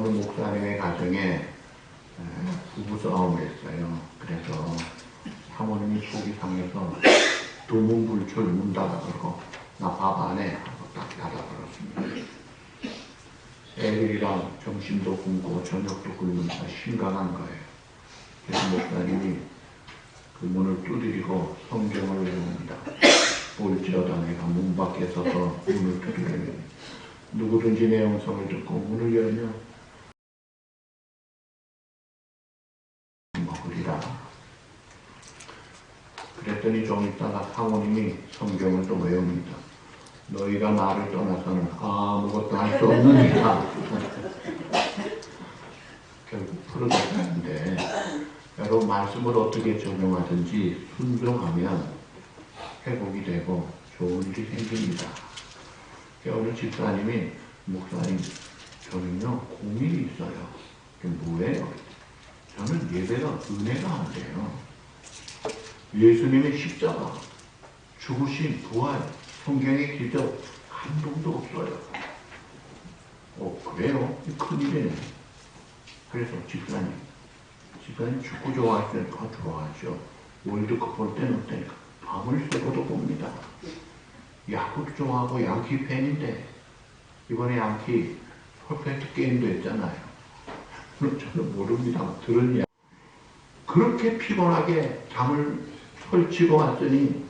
어느 목사님의 가정에 부부싸움을 했어요. 그래서 사모님이 속이 상해서 두문불출 문 닫아버리고 나 밥 안 해 하고 딱 닫아버렸습니다. 애들이랑 점심도 굶고 저녁도 굶으니까 심각한 거예요. 그래서 목사님이 그 문을 두드리고 성경을 외웁니다. 볼지어다 내가 문 밖에 서서 문을 두드리면 누구든지 내 음성을 듣고 문을 열면 먹으리라. 그랬더니 좀 있다가 사모님이 성경을 또 외웁니다. 너희가 나를 떠나서는 아무것도 할 수 없는 이다. 결국 풀어졌는데 여러분 말씀을 어떻게 적용하든지 순종하면 회복이 되고 좋은 일이 생깁니다. 어느 집사님이 목사님 저는요 고민이 있어요. 그게 뭐예요? 저는 예배가 은혜가 안 돼요. 예수님의 십자가, 죽으신 부활, 성경의 기적 감동도 없어요. 그래요? 큰일이네. 그래서 집사님 축구 좋아하시면 좋아하죠. 월드컵 볼 때는 어때니까 밤을 새고도 봅니다. 야구도 좋아하고 양키 팬인데 이번에 양키 퍼펙트 게임도 했잖아요. 저는 모릅니다. 들은 이야기. 그렇게 피곤하게 잠을 설치고 왔더니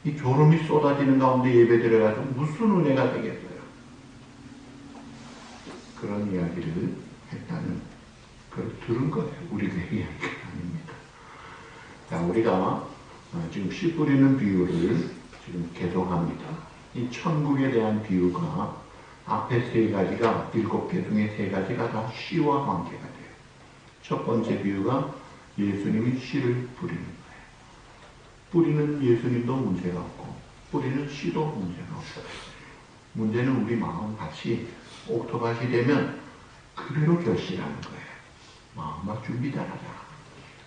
이 졸음이 쏟아지는 가운데 예배 드려가지고 무슨 은혜가 되겠어요. 그런 이야기를 했다는 그걸 들은 거예요. 우리가 이야기가 아닙니다. 자, 우리가 지금 씨 뿌리는 비유를 지금 계속합니다. 이 천국에 대한 비유가 앞에 세 가지가 7개 중에 3가지가 다 씨와 관계가 돼요. 첫 번째 비유가 예수님이 씨를 뿌리는 거예요. 뿌리는 예수님도 문제가 없고 뿌리는 씨도 문제가 없어요. 문제는 우리 마음밭이 옥토밭이 되면 그대로 결실하는 거예요. 마음밭 준비 잘하자.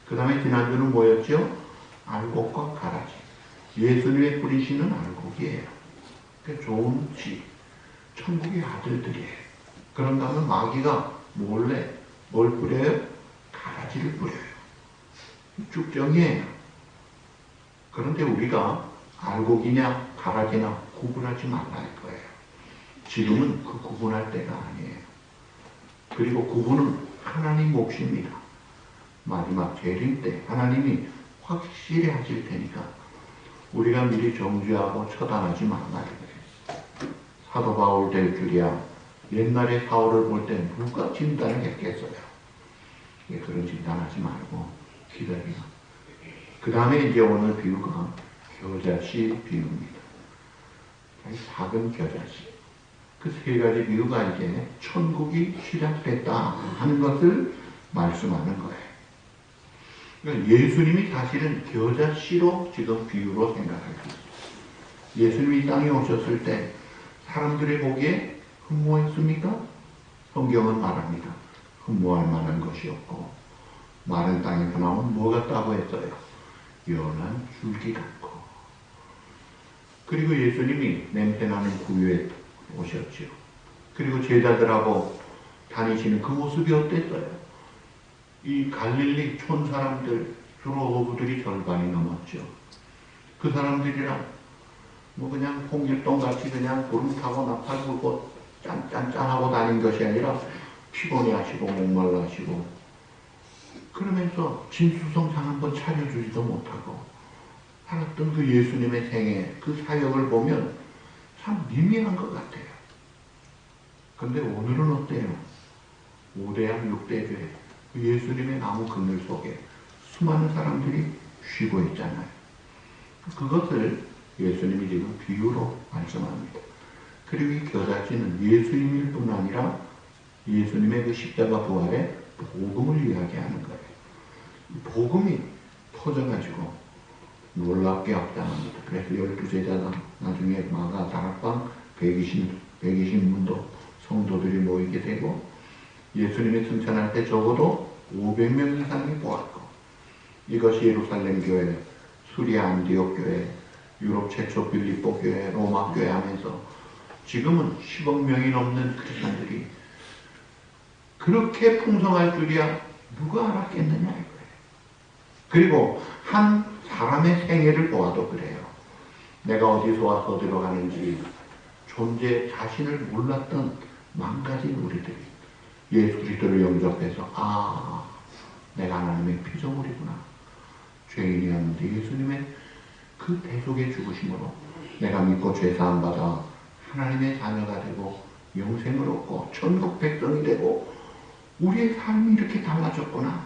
그 다음에 지난주는 뭐였죠? 알곡과 가라지. 예수님의 뿌리시는 알곡이에요. 그러니까 좋은 씨, 천국의 아들들이에요. 그런가 하면 마귀가 몰래 뭘 뿌려요? 가라지를 뿌려요. 쭉정이에요. 그런데 우리가 알곡이냐 가라지나 구분하지 말라 할 거예요. 지금은 그 구분할 때가 아니에요. 그리고 구분은 하나님 몫입니다. 마지막 재림 때 하나님이 확실히 하실 테니까 우리가 미리 정죄하고 처단하지 말라 그래요. 사도 바울 될 줄이야. 옛날에 사울을 볼 때 누가 진단을 했겠어요. 그런 진단하지 말고 기다리라. 그 다음에 이제 오늘 비유가 겨자씨 비유입니다. 작은 겨자씨. 그 3가지 비유가 이제 천국이 시작됐다 하는 것을 말씀하는 거예요. 그러니까 예수님이 사실은 겨자씨로 지금 비유로 생각할 수 있어요. 예수님이 땅에 오셨을 때 사람들이 보기에 흠모했습니까? 성경은 말합니다. 흠모할 만한 것이 없고 마른 땅에서 나온 뭐 같다고 했어요? 연한 줄기 같고. 그리고 예수님이 냄새나는 구유에 오셨죠. 그리고 제자들하고 다니시는 그 모습이 어땠어요? 이 갈릴리 촌 사람들, 주로 어부들이 절반이 넘었죠. 그 사람들이랑 뭐 그냥 홍길동 같이 그냥 구름 타고 나팔 불고 짠짠짠하고 다닌 것이 아니라 피곤해 하시고 목말라 하시고 그러면서 진수성상 한번 차려주지도 못하고 살았던 그 예수님의 생애, 그 사역을 보면 참 미미한 것 같아요. 근데 오늘은 어때요? 5대양 6대교회 그 예수님의 나무 그늘 속에 수많은 사람들이 쉬고 있잖아요. 그것을 예수님이 지금 비유로 말씀합니다. 그리고 이 겨자씨는 예수님일 뿐 아니라 예수님의 그 십자가 부활의 복음을 이야기하는 거예요. 복음이 터져가지고 놀랍게 확장합니다. 그래서 12제자가 나중에 마가 다락방 120문도 성도들이 모이게 되고 예수님이 승천할 때 적어도 500명 이상이 보았고 이것이 예루살렘 교회, 수리아 안디옥 교회, 유럽 최초 빌립보 교회, 로마 교회 하면서 지금은 10억 명이 넘는 크리스천들이 그렇게 풍성할 줄이야 누가 알았겠느냐 이거예요. 그리고 한 사람의 생애를 보아도 그래요. 내가 어디서 와서 어디로 가는지 존재 자신을 몰랐던 망가진 우리들이 예수 그리스도를 영접해서 아, 내가 하나님의 피조물이구나. 죄인이었는데 예수님의 그 대속의 죽으심으로 내가 믿고 죄사함 받아 하나님의 자녀가 되고 영생을 얻고 천국 백성이 되고 우리의 삶이 이렇게 달라졌구나.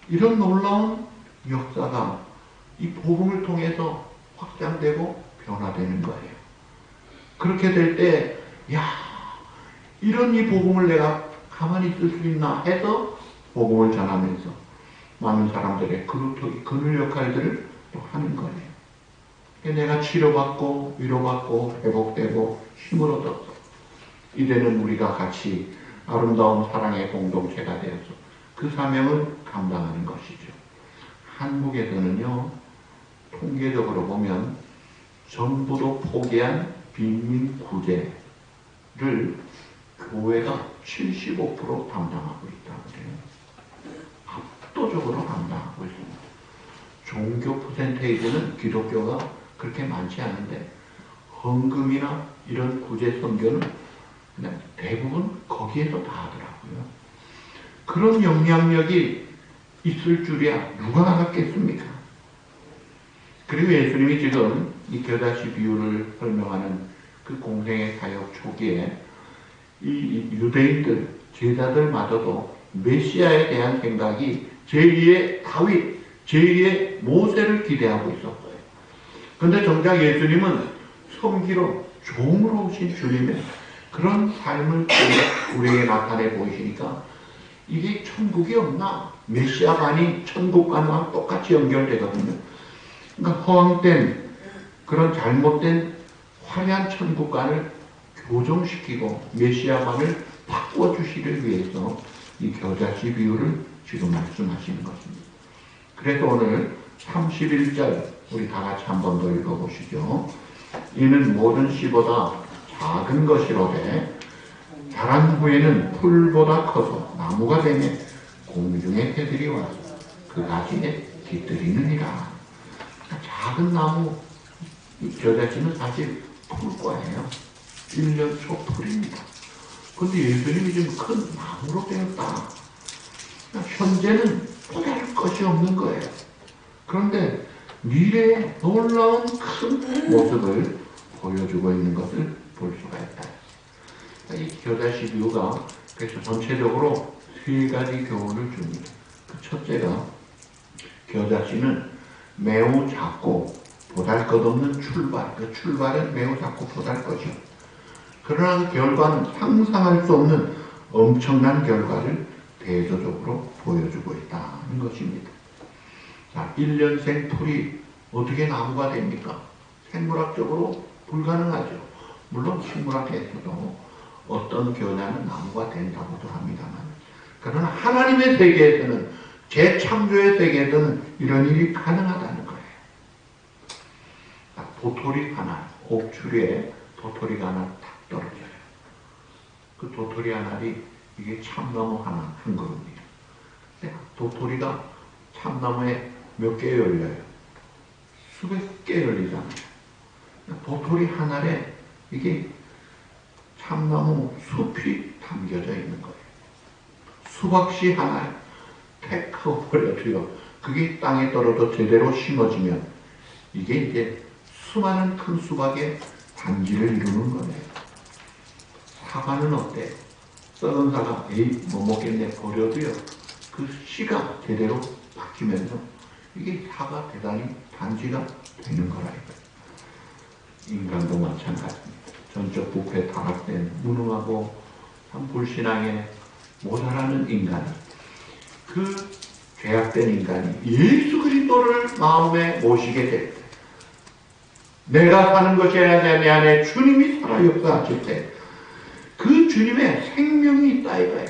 이런 놀라운 역사가 이 복음을 통해서 확장되고 변화되는 거예요. 그렇게 될 때, 야, 이런 이 복음을 내가 가만히 있을 수 있나 해서 복음을 전하면서 많은 사람들의 그늘 역할들을 또 하는 거예요. 내가 치료받고 위로받고 회복되고 힘을 얻어서 이제는 우리가 같이 아름다운 사랑의 공동체가 되어서 그 사명을 감당하는 것이죠. 한국에서는요, 통계적으로 보면 정부도 포기한 빈민 구제를 교회가 75% 담당하고 있다고 해요. 압도적으로 담당하고 있습니다. 종교 퍼센테이지는 기독교가 그렇게 많지 않은데 헌금이나 이런 구제 선교는 그냥 대부분 거기에서 다 하더라고요. 그런 영향력이 있을 줄이야 누가 알았겠습니까? 그리고 예수님이 지금 이 겨자씨 비유를 설명하는 그 공생의 사역 초기에 이 유대인들, 제자들마저도 메시아에 대한 생각이 제2의 다윗, 제2의 모세를 기대하고 있었어요. 그런데 정작 예수님은 섬기로 종으로 오신 주님의 그런 삶을 우리에게 나타내 보이시니까 이게 천국이 없나? 메시아관이 천국관과 똑같이 연결되거든요. 그러니까 허황된 그런 잘못된 화려한 천국관을 교정시키고 메시아관을 바꿔주시를 위해서 이 겨자씨 비유를 지금 말씀하시는 것입니다. 그래서 오늘 31절 우리 다 같이 한 번 더 읽어보시죠. 이는 모든 씨보다 작은 것이로되 자란 후에는 풀보다 커서 나무가 되며 공중의 새들이 와서 그 가지에 깃들이느니라. 작은 나무, 이 겨자씨는 사실 풀과예요. 1년 초 풀입니다. 그런데 예수님이 지금 큰 나무로 되었다. 현재는 포기할 것이 없는 거예요. 그런데 미래의 놀라운 큰 모습을 보여주고 있는 것을 볼 수가 있다. 이 겨자씨 비유가 그래서 전체적으로 세 가지 교훈을 줍니다. 그 첫째가 겨자씨는 매우 작고 보잘것없는 출발, 그 출발은 매우 작고 보잘것이요. 그러나 그 결과는 상상할 수 없는 엄청난 결과를 대조적으로 보여주고 있다는 것입니다. 자, 1년생 풀이 어떻게 나무가 됩니까? 생물학적으로 불가능하죠. 물론 식물학에서도 어떤 겨자는 나무가 된다고도 합니다만, 그러나 하나님의 세계에서는, 재창조의 세계에서는 이런 일이 가능하다는 거예요. 도토리 하나, 옥추리에 도토리가 하나 탁 떨어져요. 그 도토리 하나이 이게 참나무 하나 한 그루입니다. 도토리가 참나무에 몇 개 열려요? 수백 개 열리잖아요. 도토리 하나에 이게 참나무 숲이 담겨져 있는 거예요. 수박씨 하나에 택 하고 버려져요. 그게 땅에 떨어져 제대로 심어지면 이게 이제 수많은 큰 수박의 단지를 이루는 거예요. 사과는 어때? 썩은 사과, 에이, 못 먹겠네, 버려도요. 그 씨가 제대로 박히면서 이게 사과 대단히 단지가 되는 거라 이거예요. 인간도 마찬가지입니다. 전적 부패 타락된 무능하고 참 불신앙에 모자라는 인간이, 그 죄악된 인간이 예수 그리스도를 마음에 모시게 될 때, 내가 사는 것이 아니라 내 안에 주님이 살아 역사하실 때 그 주님의 생명이 있다 이거예요.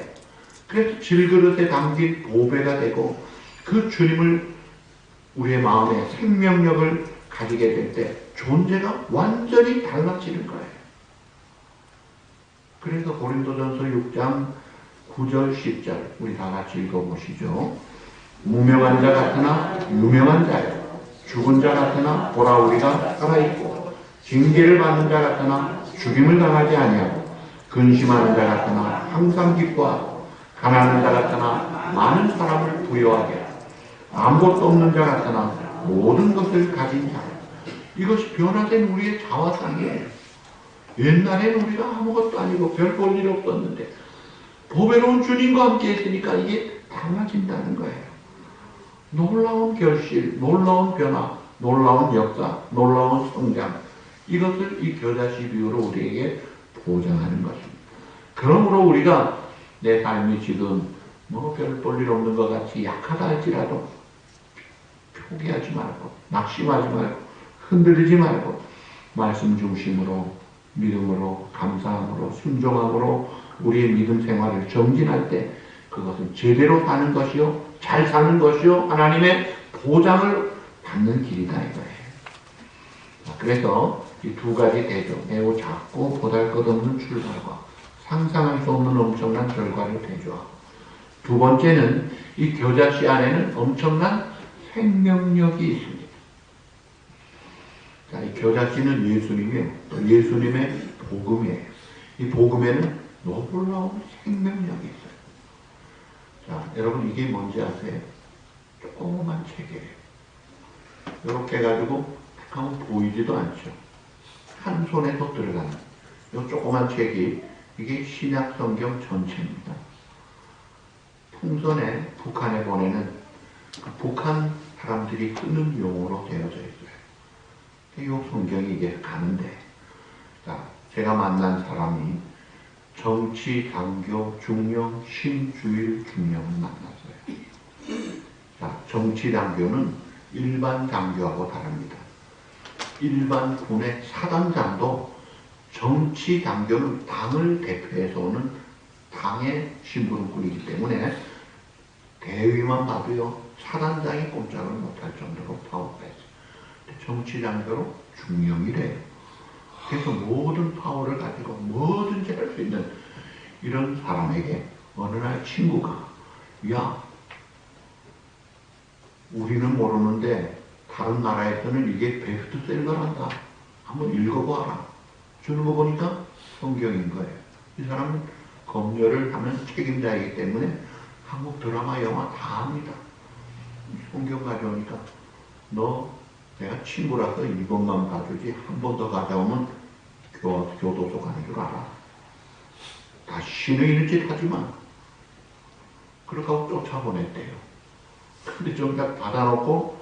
그래서 질그릇에 담긴 보배가 되고 그 주님을 우리의 마음에 생명력을 가지게 될 때 존재가 완전히 달라지는 거예요. 그래서 고린도전서 6장 9절 10절 우리 다 같이 읽어보시죠. 무명한 자 같으나 유명한 자요, 죽은 자 같으나 보라 우리가 살아있고, 징계를 받는 자 같으나 죽임을 당하지 아니하고, 근심하는 자 같으나 항상 기뻐하고, 가난한 자 같으나 많은 사람을 부여하게 하고, 아무것도 없는 자 같으나 모든 것을 가진 자. 이것이 변화된 우리의 자화상이에요. 옛날에는 우리가 아무것도 아니고 별 볼 일 없었는데 보배로운 주님과 함께 했으니까 이게 달라진다는 거예요. 놀라운 결실, 놀라운 변화, 놀라운 역사, 놀라운 성장, 이것을 이 겨자씨 비유로 우리에게 보장하는 것입니다. 그러므로 우리가 내 삶이 지금 뭐 별 볼 일 없는 것 같이 약하다 할지라도 포기하지 말고, 낙심하지 말고, 흔들리지 말고, 말씀 중심으로, 믿음으로, 감사함으로, 순종함으로 우리의 믿음 생활을 정진할 때 그것은 제대로 사는 것이요, 잘 사는 것이요, 하나님의 보장을 받는 길이다 이거예요. 그래서 이 두 가지 대조, 매우 작고 보잘것없는 출발과 상상할 수 없는 엄청난 결과를 대조하고, 두 번째는 이 겨자씨 안에는 엄청난 생명력이 있습니다. 자, 이 겨자씨는 예수님이에요. 또 예수님의 복음이에요. 이 복음에는 놀라운 생명력이 있어요. 자, 여러분 이게 뭔지 아세요? 조그만 책이에요. 이렇게 해가지고 딱 하면 보이지도 않죠. 한 손에도 들어가는 이 조그만 책이 이게 신약 성경 전체입니다. 풍선에 북한에 보내는 그 북한 사람들이 쓰는 용어로 되어져 있어요. 이 성경이 이게 가는데, 자, 제가 만난 사람이 정치, 당교, 중령, 신주일, 중령을 만났어요. 자, 정치 당교는 일반 당교하고 다릅니다. 일반 군의 사단장도 정치 당교는 당을 대표해서 오는 당의 신분을 꾸리기 때문에 대위만 봐도요, 사단장이 꼼짝을 못할 정도로 파워가 있어요. 정치 당교로 중령이래요. 그래서 모든 파워를 가지고 뭐든지 할 수 있는 이런 사람에게 어느 날 친구가, 야, 우리는 모르는데 다른 나라에서는 이게 베스트셀러란다. 한번 읽어봐라. 주는 거 보니까 성경인 거예요. 이 사람은 검열을 하는 책임자이기 때문에 한국 드라마, 영화 다 합니다. 성경 가져오니까 너 내가 친구라서 이것만 봐주지 한 번 더 가져오면 교도소 가는 줄 알아. 다시는 이런 짓 하지 마. 그렇게 하고 쫓아보냈대요. 근데 정작 받아놓고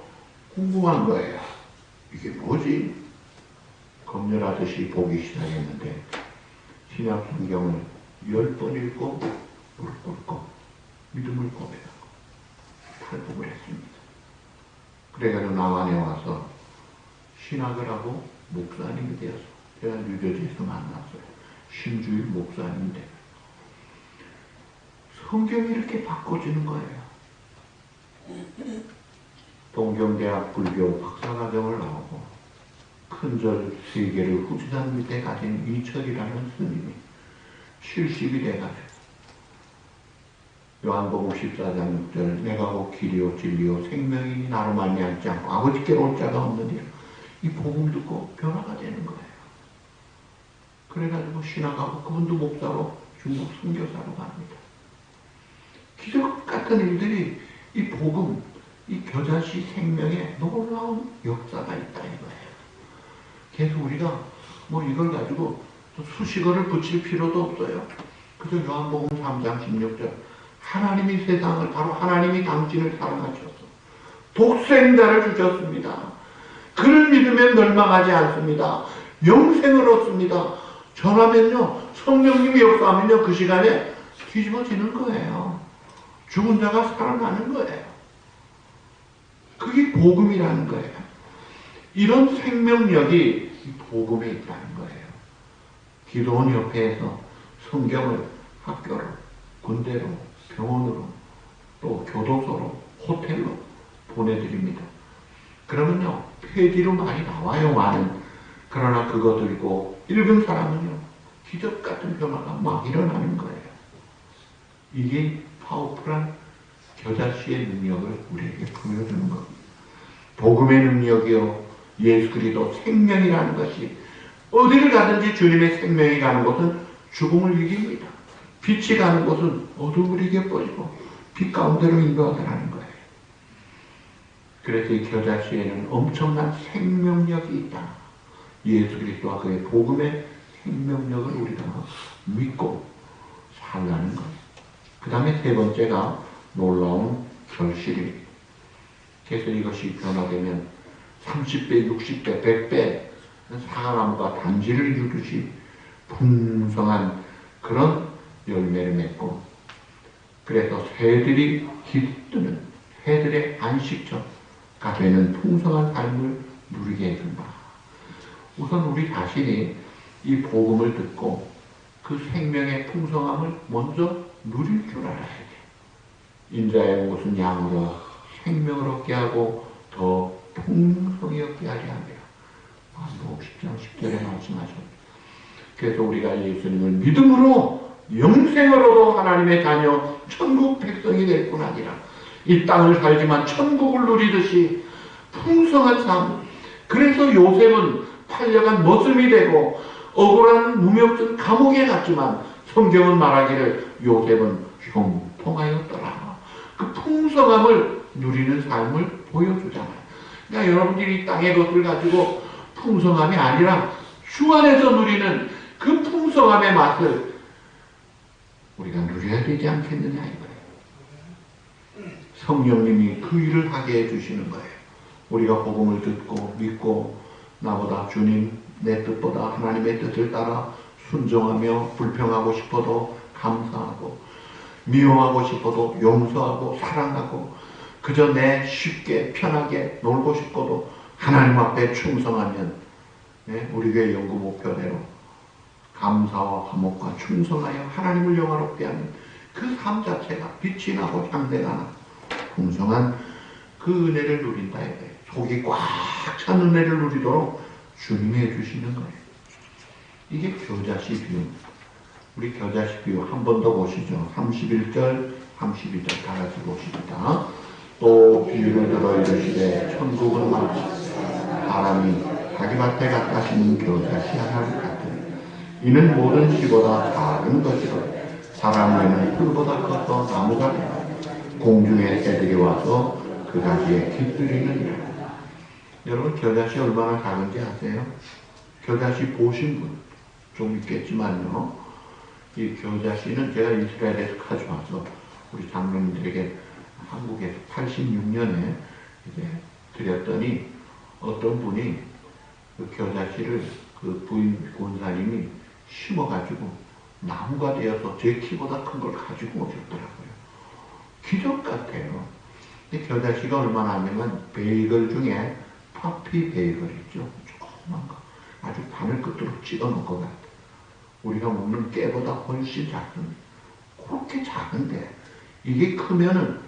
궁금한 거예요. 이게 뭐지? 검열하듯이 보기 시작했는데 신약 성경을 10번 읽고 무릎 꿇고 믿음을 고백하고 탈북을 했습니다. 그래가지고 남한에 와서 신학을 하고 목사님이 되어서 제가 뉴저지에서 만났어요. 신주일 목사님인데 성경이 이렇게 바꿔지는 거예요. 동경대학 불교 박사과정을 나오고 큰절 3개를 후지산 밑에 가진 이철이라는 스님이 70이 돼가지고 요한복음 14장 6절 내가 곧 길이요 진리요 생명이니 나로 말미암지 않고 아버지께로 올 자가 없느니라. 이 복음 듣고 변화가 되는 거예요. 그래가지고 신학하고 그분도 목사로 중국 선교사로 갑니다. 기적 같은 일들이 이 복음, 이 겨자씨 생명에 놀라운 역사가 있다 이거예요. 그래서 우리가 뭐 이걸 가지고 또 수식어를 붙일 필요도 없어요. 그저 요한복음 3장 16절 하나님이 세상을, 바로 하나님이 당신을 사랑하셔서 독생자를 주셨습니다. 그를 믿으면 멸망하지 않습니다. 영생을 얻습니다. 전하면요, 성령님이 역사하면요, 그 시간에 뒤집어지는 거예요. 죽은 자가 살아나는 거예요. 그게 복음이라는 거예요. 이런 생명력이 복음에 있다는 거예요. 기도원 협회에서 성경을 학교로, 군대로, 병원으로, 또 교도소로, 호텔로 보내드립니다. 그러면요, 폐지로 많이 나와요, 많은. 그러나 그거 들고 읽은 사람은요, 기적 같은 변화가 막 일어나는 거예요. 이게 파워풀한 겨자씨의 능력을 우리에게 보여주는 겁니다. 복음의 능력이요, 예수 그리스도 생명이라는 것이 어디를 가든지 주님의 생명이 가는 곳은 죽음을 이깁니다. 빛이 가는 곳은 어둠을 이겨버리고 빛 가운데로 인도하더라는 거예요. 그래서 이 겨자씨에는 엄청난 생명력이 있다. 예수 그리스도와 그의 복음의 생명력을 우리가 믿고 살라는 것. 그 다음에 세 번째가 놀라운 결실입니다. 그래서 이것이 변화되면 30배, 60배, 100배 사과나무가 단지를 이루듯이 풍성한 그런 열매를 맺고, 그래서 새들이 깃드는 새들의 안식처가 되는 풍성한 삶을 누리게 해준다. 우선 우리 자신이 이 복음을 듣고 그 생명의 풍성함을 먼저 누릴 줄 알아야 돼. 인자의 옷은 양으로 생명을 얻게 하고 더 풍성히 얻게 하려 합니다. 마태복음 10장 10절에 말씀하셨습니다. 그래서 우리가 예수님을 믿음으로 영생을 얻어 하나님의 자녀 천국 백성이 될 뿐 아니라 이 땅을 살지만 천국을 누리듯이 풍성한 삶. 그래서 요셉은 팔려간 머슴이 되고 억울한 무명증 감옥에 갔지만 성경은 말하기를 요셉은 형통하였더라. 그 풍성함을 누리는 삶을 보여주잖아요. 그러니까 여러분들이 땅의 것을 가지고 풍성함이 아니라 주 안에서 누리는 그 풍성함의 맛을 우리가 누려야 되지 않겠느냐 이거예요. 성령님이 그 일을 하게 해주시는 거예요. 우리가 복음을 듣고 믿고 나보다 주님 내 뜻보다 하나님의 뜻을 따라 순종하며 불평하고 싶어도 감사하고 미워하고 싶어도 용서하고 사랑하고 그저 내 쉽게 편하게 놀고 싶어도 하나님 앞에 충성하면 우리 교회 연구 목표대로 감사와 화목과 충성하여 하나님을 영화롭게 하는 그 삶 자체가 빛이 나고 향대가 나고 풍성한 그 은혜를 누린다 이거예요. 속이 꽉 찬 은혜를 누리도록 주님이 해주시는 거예요. 이게 겨자씨 비유입니다. 우리 겨자씨 비유 한 번 더 보시죠. 31절, 32절 다 같이 보십니다. 또 비유를 들어 이르시되 천국은 마치 사람이 자기 밭에 갖다 심은 겨자씨 하나를 같으니 이는 모든 씨보다 작은 것이로 사람 외는 풀보다 커서 나무가 되고 공중의 새들이 와서 그 가지에 깃들이느니라. 여러분 겨자씨 얼마나 작은지 아세요? 겨자씨 보신 분 좀 있겠지만요. 이 겨자씨는 제가 이스라엘에서 가져와서 우리 장로님들에게 한국에서 86년에 이제 드렸더니 어떤 분이 그 겨자씨를 그 부인 권사님이 심어가지고 나무가 되어서 제 키보다 큰 걸 가지고 오셨더라고요. 기적 같아요. 이 겨자씨가 얼마나 하냐면 베이글 중에 파피 베이글 있죠. 조그만 거. 아주 바늘 끝으로 찍어 놓을 것 같아요. 우리가 먹는 깨보다 훨씬 작습니다. 그렇게 작은데 이게 크면은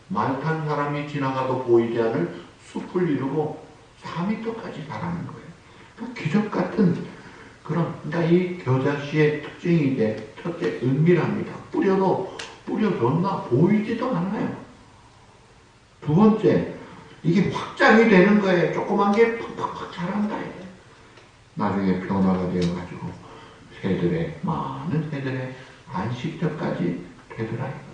말 탄 사람이 지나가도 보이지 않을 숲을 이루고 4m까지 자라는 거예요. 그러니까 기적 같은 그런, 그러니까 이 겨자씨의 특징이 이제 첫째 은밀합니다. 뿌려도 뿌려졌나 보이지도 않아요. 두 번째, 이게 확장이 되는 거예요. 조그만 게 팍팍팍 자란다. 나중에 변화가 되어가지고 많은 새들의 안식처까지 되더라 이거예요.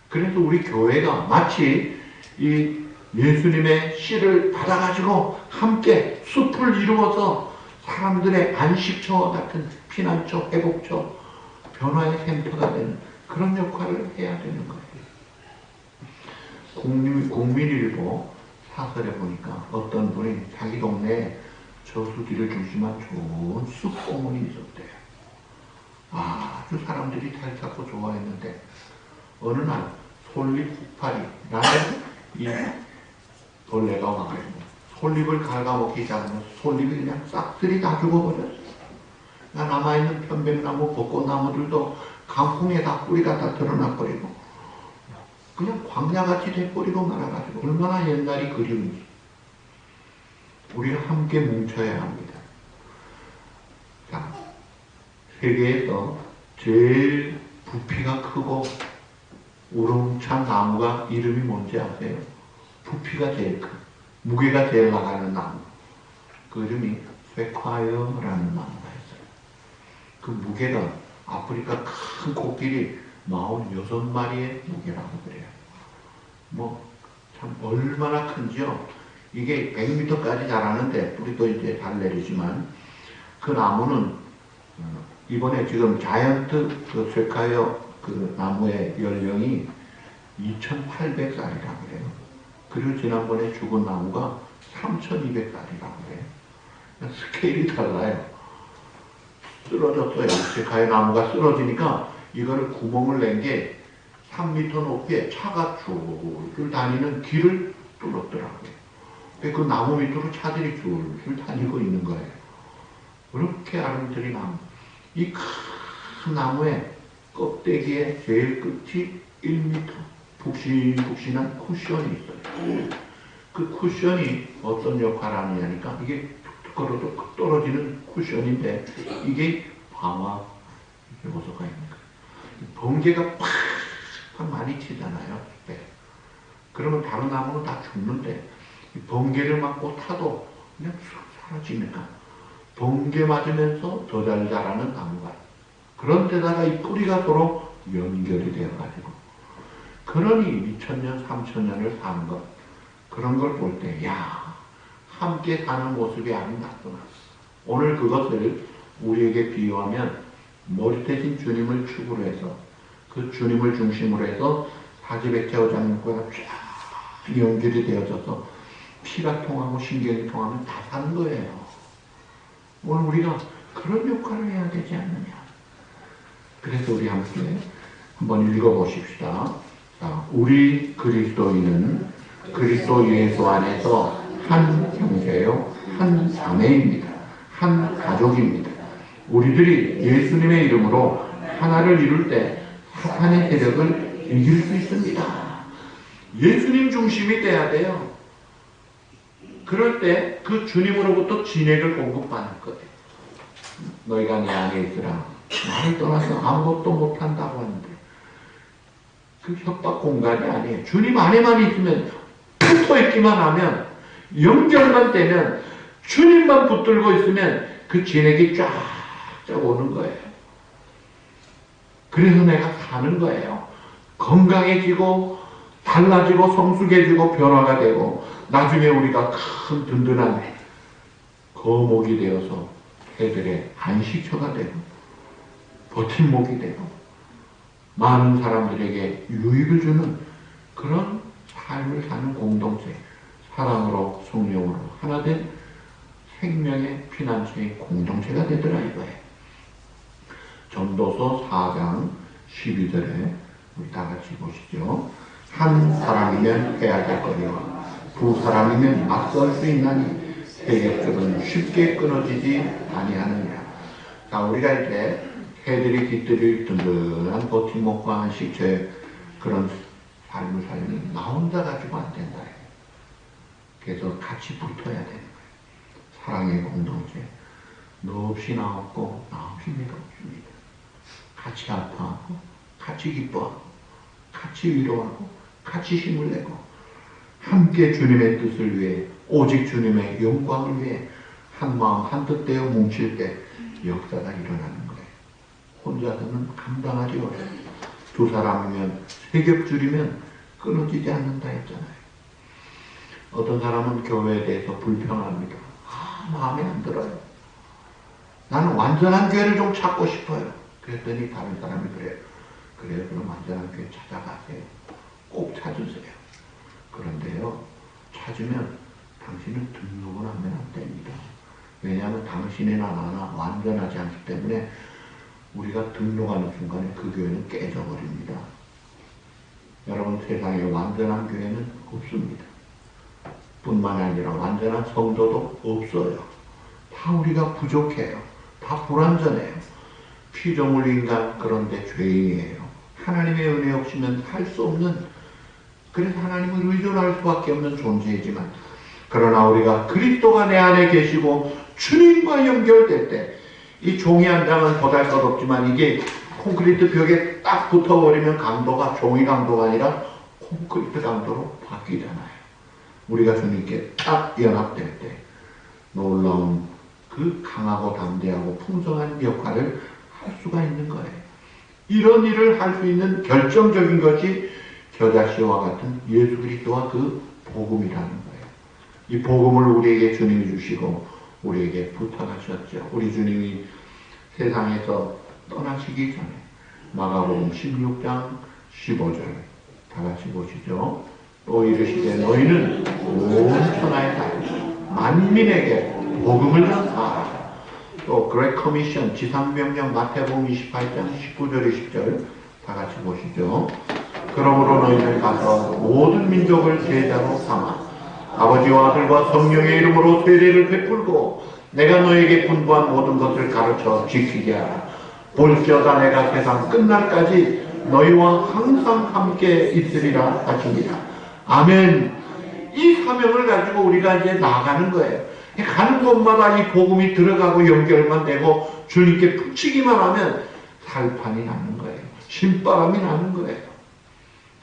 그래서 우리 교회가 마치 이 예수님의 씨를 받아가지고 함께 숲을 이루어서 사람들의 안식처와 같은 피난처, 회복처, 변화의 센터가 되는 그런 역할을 해야 되는 거예요. 국민일보 사설에 보니까 어떤 분이 자기 동네에 저수지를 중심한 좋은 숲공원이 있었대요. 아주 사람들이 잘 찾고 좋아했는데 어느 날 솔잎 폭발이 나는 이 벌레가 와가지고 솔잎을 갉아먹기 시작하면 솔잎이 그냥 싹들이 다 죽어버렸어요. 남아있는 편백나무, 벚꽃나무들도 강풍에 다 뿌리가 다 드러나버리고 그냥 광야같이 돼버리고 말아가지고 얼마나 옛날이 그리운지. 우리가 함께 뭉쳐야 합니다. 자, 세계에서 제일 부피가 크고 우렁찬 나무가 이름이 뭔지 아세요? 부피가 제일 큰, 무게가 제일 나가는 나무. 그 이름이 쇠콰이어라는 나무가 있어요. 그 무게가 아프리카 큰 코끼리 46마리의 무게라고 그래요. 참 얼마나 큰지요. 이게 100m까지 자라는데 뿌리도 이제 잘 내리지만 그 나무는 이번에 지금 자이언트 그 쇠콰이어 그 나무의 연령이 2,800살이라고 그래요. 그리고 지난번에 죽은 나무가 3,200살이라고 그래요. 스케일이 달라요. 쓰러졌어요. 쇠콰이어 나무가 쓰러지니까 이거를 구멍을 낸 게 3m 높이에 차가 줄줄 다니는 길을 뚫었더라고요. 그 나무 밑으로 차들이 줄줄 다니고 있는 거예요. 그렇게 아름드리 나무. 이 큰 나무의 껍데기의 제일 끝이 1m 푹신푹신한 쿠션이 있어요. 그 쿠션이 어떤 역할을 하느냐니까 이게 툭툭 걸어도 떨어지는 쿠션인데 이게 방화 요소가 있는 거예요. 번개가 팍 많이 치잖아요. 네. 그러면 다른 나무는 다 죽는데 번개를 맞고 타도 그냥 쑥 사라지니까 번개 맞으면서 더 잘 자라는 나무가 그런 데다가 이 뿌리가 서로 연결이 되어가지고 그러니 2000년, 3000년을 사는 것 그런 걸 볼 때 야 함께 사는 모습이 아름답구나. 오늘 그것을 우리에게 비유하면 머리 대신 주님을 축으로 해서 그 주님을 중심으로 해서 사지백제오장육부가 쫙 연결이 되어져서 피가 통하고 신경이 통하면 다 사는 거예요. 오늘 우리가 그런 역할을 해야 되지 않느냐. 그래서 우리 함께 한번 읽어보십시다. 자, 우리 그리스도인은 그리스도 예수 안에서 한 형제요, 한 자매입니다. 한 가족입니다. 우리들이 예수님의 이름으로 하나를 이룰 때 사탄의 세력을 이길 수 있습니다. 예수님 중심이 돼야 돼요. 그럴 때 그 주님으로부터 진액을 공급받을 거예요. 너희가 내 안에 있으라. 나를 떠나서 아무것도 못한다고 하는데 그 협박 공간이 아니에요. 주님 안에만 있으면 붙어있기만 하면 연결만 되면 주님만 붙들고 있으면 그 진액이 쫙쫙 오는 거예요. 그래서 내가 사는 거예요. 건강해지고 달라지고 성숙해지고 변화가 되고 나중에 우리가 큰 든든한 거목이 되어서 애들의 안식처가 되고 버팀목이 되고 많은 사람들에게 유익을 주는 그런 삶을 사는 공동체, 사랑으로 성령으로 하나 된 생명의 피난처의 공동체가 되더라 이거예요. 전도서 4장 12절에 우리 다 같이 보시죠. 한 사람이면 해야될 거리와 두 사람이면 맞설 수 있나니 세계줄은 쉽게 끊어지지 아니하느냐. 자, 우리가 이제 해들이 깃들일 든든한 버팀목과 안식처의 그런 삶을 살면 나 혼자 가지고 안 된다. 그래서 같이 붙어야 되는 거예요. 사랑의 공동체. 너 없이 나 없고 나 없이 내가 없습니다. 같이 아파하고 같이 기뻐하고 같이 위로하고 같이 힘을 내고 함께 주님의 뜻을 위해 오직 주님의 영광을 위해 한 마음 한 뜻 되어 뭉칠 때 역사가 일어나는 거예요. 혼자서는 감당하기 어려워요. 두 사람이면 세 겹줄이면 끊어지지 않는다 했잖아요. 어떤 사람은 교회에 대해서 불평합니다. 마음에 안 들어요. 나는 완전한 교회를 좀 찾고 싶어요. 그랬더니 다른 사람이 그래요. 그래요. 그럼 완전한 교회 찾아가세요. 꼭 찾으세요. 그런데요, 찾으면 당신은 등록을 하면 안 됩니다. 왜냐하면 당신이나 나나 완전하지 않기 때문에 우리가 등록하는 순간에 그 교회는 깨져버립니다. 여러분, 세상에 완전한 교회는 없습니다. 뿐만 아니라 완전한 성도도 없어요. 다 우리가 부족해요. 다 불완전해요. 피조물 인간, 그런데 죄인이에요. 하나님의 은혜 없이는 할 수 없는, 그래서 하나님을 의존할 수밖에 없는 존재이지만, 그러나 우리가 그리스도가 내 안에 계시고 주님과 연결될 때 이 종이 한 장은 보잘 것 없지만 이게 콘크리트 벽에 딱 딱 붙어버리면 강도가 종이 강도가 아니라 콘크리트 강도로 바뀌잖아요. 우리가 주님께 딱 연합될 때 놀라운 그 강하고 담대하고 풍성한 역할을 할 수가 있는 거예요. 이런 일을 할 수 있는 결정적인 것이 겨자씨와 같은 예수 그리스도와 그 복음이라는 거예요. 이 복음을 우리에게 주님이 주시고 우리에게 부탁하셨죠. 우리 주님이 세상에서 떠나시기 전에 마가복음 16장 15절 다 같이 보시죠. 또 이르시되 너희는 온 천하에 다 만민에게 복음을 전하라. 또 그레이트 커미션 지상명령 마태복음 28장 19절 20절 다 같이 보시죠. 그러므로 너희는 가서 모든 민족을 제자로 삼아 아버지와 아들과 성령의 이름으로 세례를 베풀고 내가 너에게 분부한 모든 것을 가르쳐 지키게 하라. 볼지어다 내가 세상 끝날까지 너희와 항상 함께 있으리라 하시니라. 아멘. 이 사명을 가지고 우리가 이제 나아가는 거예요. 가는 곳마다 이 복음이 들어가고 연결만 되고 주님께 붙이기만 하면 살판이 나는 거예요. 신바람이 나는 거예요.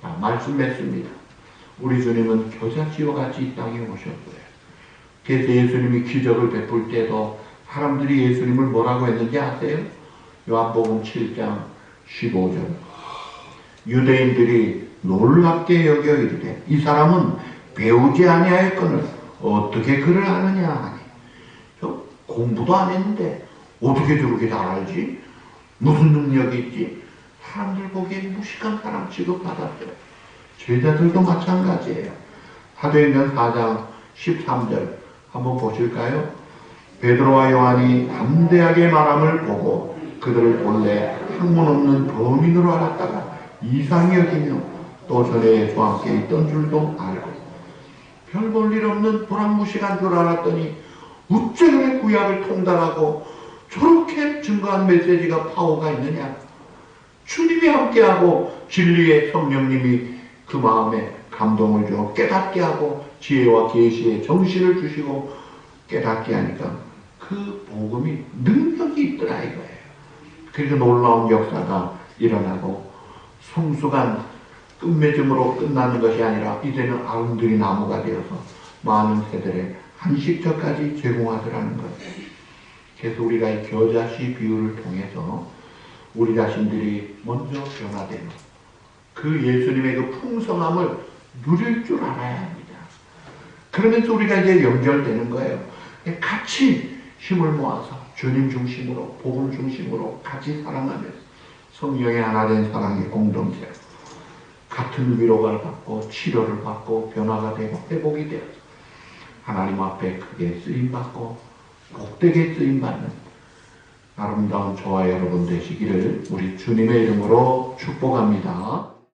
자, 말씀 맺습니다. 우리 주님은 겨자씨와 같이 이 땅에 오셨어요. 그래서 예수님이 기적을 베풀 때도 사람들이 예수님을 뭐라고 했는지 아세요? 요한복음 7장 15절 유대인들이 놀랍게 여겨 이르되 이 사람은 배우지 아니하였거늘 어떻게 그를 아느냐 하니 저 공부도 안 했는데 어떻게 저렇게 잘 알지? 무슨 능력이 있지? 사람들 보기엔 무식한 사람 취급받았어요. 제자들도 마찬가지예요. 사도행전 4장 13절 한번 보실까요? 베드로와 요한이 담대하게 말함을 보고 그들을 본래 학문 없는 범인으로 알았다가 이상히 여기며 또 전에 예수와 함께 있던 줄도 알고 별 볼 일 없는 불안무식한 줄 알았더니 어째 그래 구약을 통달하고 저렇게 증거한 메시지가 파워가 있느냐. 주님이 함께하고 진리의 성령님이 그 마음에 감동을 줘 깨닫게 하고 지혜와 계시의 정신을 주시고 깨닫게 하니까 그 복음이 능력이 있더라 이거예요. 그래서 놀라운 역사가 일어나고 성숙한 끝맺음으로 끝나는 것이 아니라 이제는 아름드리 나무가 되어서 많은 세들의 한식처까지 제공하더라는 거예요. 그래서 우리가 이 겨자씨 비유를 통해서 우리 자신들이 먼저 변화되는 그 예수님의 그 풍성함을 누릴 줄 알아야 합니다. 그러면서 우리가 이제 연결되는 거예요. 같이 힘을 모아서 주님 중심으로 복음 중심으로 같이 사랑하면서 성령의 하나 된 사랑의 공동체로 같은 위로가 받고 치료를 받고 변화가 되고 회복이 되어서 하나님 앞에 크게 쓰임받고 복되게 쓰임받는 아름다운 저와 여러분 되시기를 우리 주님의 이름으로 축복합니다.